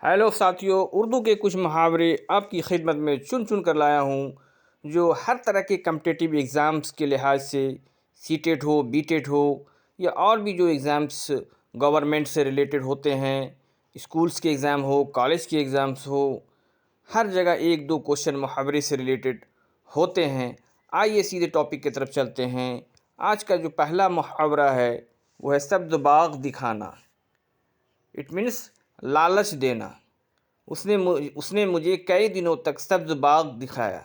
Hello साथियों, उर्दू के कुछ मुहावरे आपकी खिदमत में चुन चुन कर लाया हूँ जो हर तरह के कम्पिटिटिव एग्ज़ाम्स के लिहाज से सीटेट हो, बीटेट हो या और भी जो एग्ज़ाम्स गवर्नमेंट से रिलेटेड होते हैं, स्कूल्स के एग्ज़ाम हो, कॉलेज के एग्ज़ाम्स हो, हर जगह एक दो क्वेश्चन मुहावरे से रिलेटेड होते हैं। आइए सीधे टॉपिक की तरफ चलते हैं। आज का जो पहला मुहावरा है वो है सब्ज़ बाग़ दिखाना। इट मीन्स लालच देना। उसने मुझे कई दिनों तक सब्ज़ बाग़ दिखाया।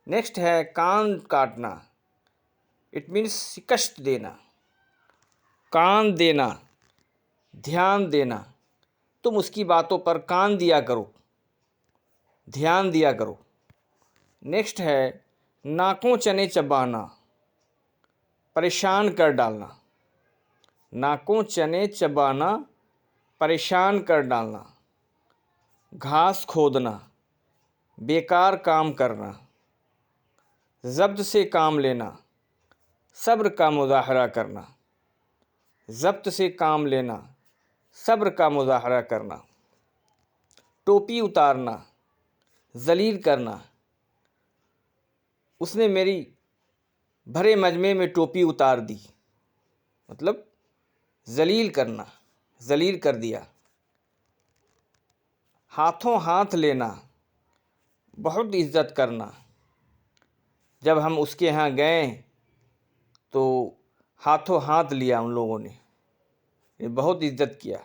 नेक्स्ट है कान काटना। इट मीन्स शिकस्त देना। कान देना, ध्यान देना। तुम उसकी बातों पर कान दिया करो, ध्यान दिया करो। नेक्स्ट है नाकों चने चबाना, परेशान कर डालना। नाकों चने चबाना, परेशान कर डालना। घास खोदना, बेकार काम करना। ज़ब्त से काम लेना, सब्र का मुज़ाहरा करना। ज़ब्त से काम लेना, सब्र का मुज़ाहरा करना। टोपी उतारना, ज़लील करना। उसने मेरी भरे मजमे में टोपी उतार दी, मतलब ज़लील करना, ज़लील कर दिया। हाथों हाथ लेना, बहुत इज़्ज़त करना। जब हम उसके यहाँ गए तो हाथों हाथ लिया उन लोगों ने, ये बहुत इज़्ज़त किया।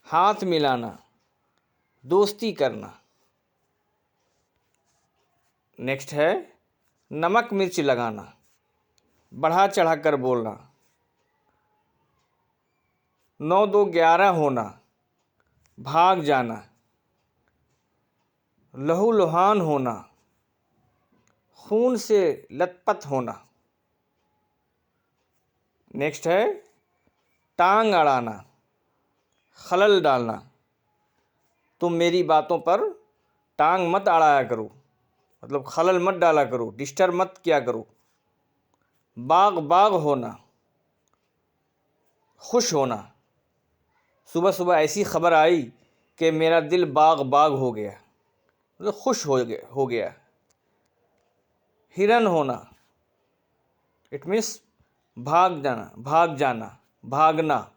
हाथ मिलाना, दोस्ती करना। नेक्स्ट है नमक मिर्च लगाना, बढ़ा चढ़ा कर बोलना। 9 2 11 होना, भाग जाना। लहू लुहान होना, खून से लथपथ होना। नेक्स्ट है टांग अड़ाना, खलल डालना। तुम मेरी बातों पर टांग मत अड़ाया करो, मतलब खलल मत डाला करो, डिस्टर्ब मत किया करो। बाग बाग होना, खुश होना। सुबह सुबह ऐसी खबर आई कि मेरा दिल बाग बाग हो गया, मतलब खुश हो गया। हिरन होना, इट मीन्स भाग जाना, भागना।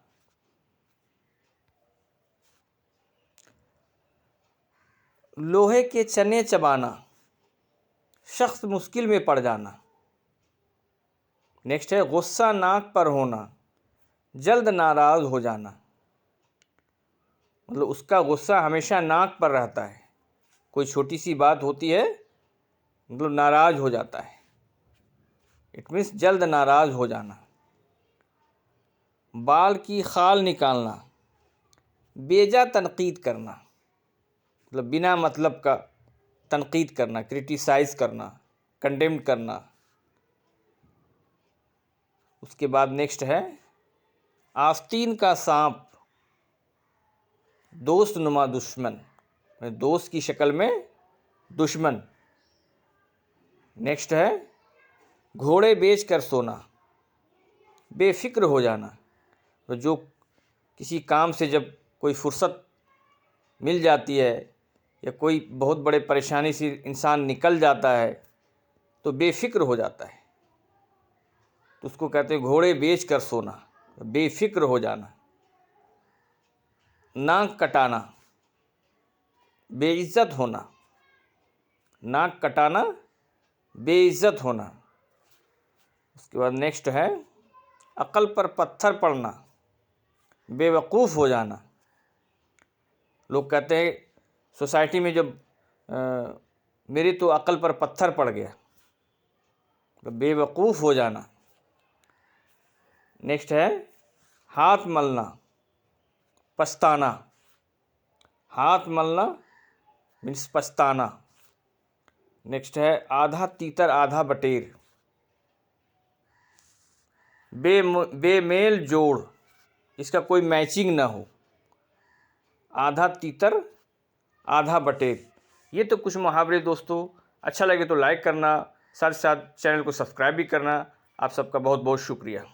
लोहे के चने चबाना, शख्स मुश्किल में पड़ जाना। नेक्स्ट है गुस्सा नाक पर होना, जल्द नाराज़ हो जाना। मतलब उसका गुस्सा हमेशा नाक पर रहता है, कोई छोटी सी बात होती है मतलब नाराज़ हो जाता है। इट मीन्स जल्द नाराज़ हो जाना। बाल की खाल निकालना, बेजा तनकीद करना, मतलब बिना मतलब का तनकीद करना, क्रिटिसाइज़ करना, कंडेम करना। उसके बाद नेक्स्ट है आस्तीन का सांप, दोस्त नुमा दुश्मन, दोस्त की शक्ल में दुश्मन। नेक्स्ट है घोड़े बेच कर सोना, बेफिक्र हो जाना। तो जो किसी काम से जब कोई फुर्सत मिल जाती है या कोई बहुत बड़े परेशानी से इंसान निकल जाता है तो बेफिक्र हो जाता है, तो उसको कहते हैं घोड़े बेच कर सोना, बेफिक्र हो जाना। नाक कटाना, बेइज्जत होना। नाक कटाना, बेइज्जत होना। उसके बाद नेक्स्ट है अक्ल पर पत्थर पड़ना, बेवकूफ़ हो जाना। लोग कहते हैं सोसाइटी में जब मेरी तो अक्ल पर पत्थर पड़ गया, तो बेवकूफ़ हो जाना। नेक्स्ट है हाथ मलना, पछताना। हाथ मलना मीन्स पछताना। नेक्स्ट है आधा तीतर आधा बटेर, बेमेल जोड़, इसका कोई मैचिंग ना हो। आधा तीतर आधा बटेर। ये तो कुछ मुहावरे दोस्तों। अच्छा लगे तो लाइक करना, साथ साथ चैनल को सब्सक्राइब भी करना। आप सबका बहुत बहुत शुक्रिया।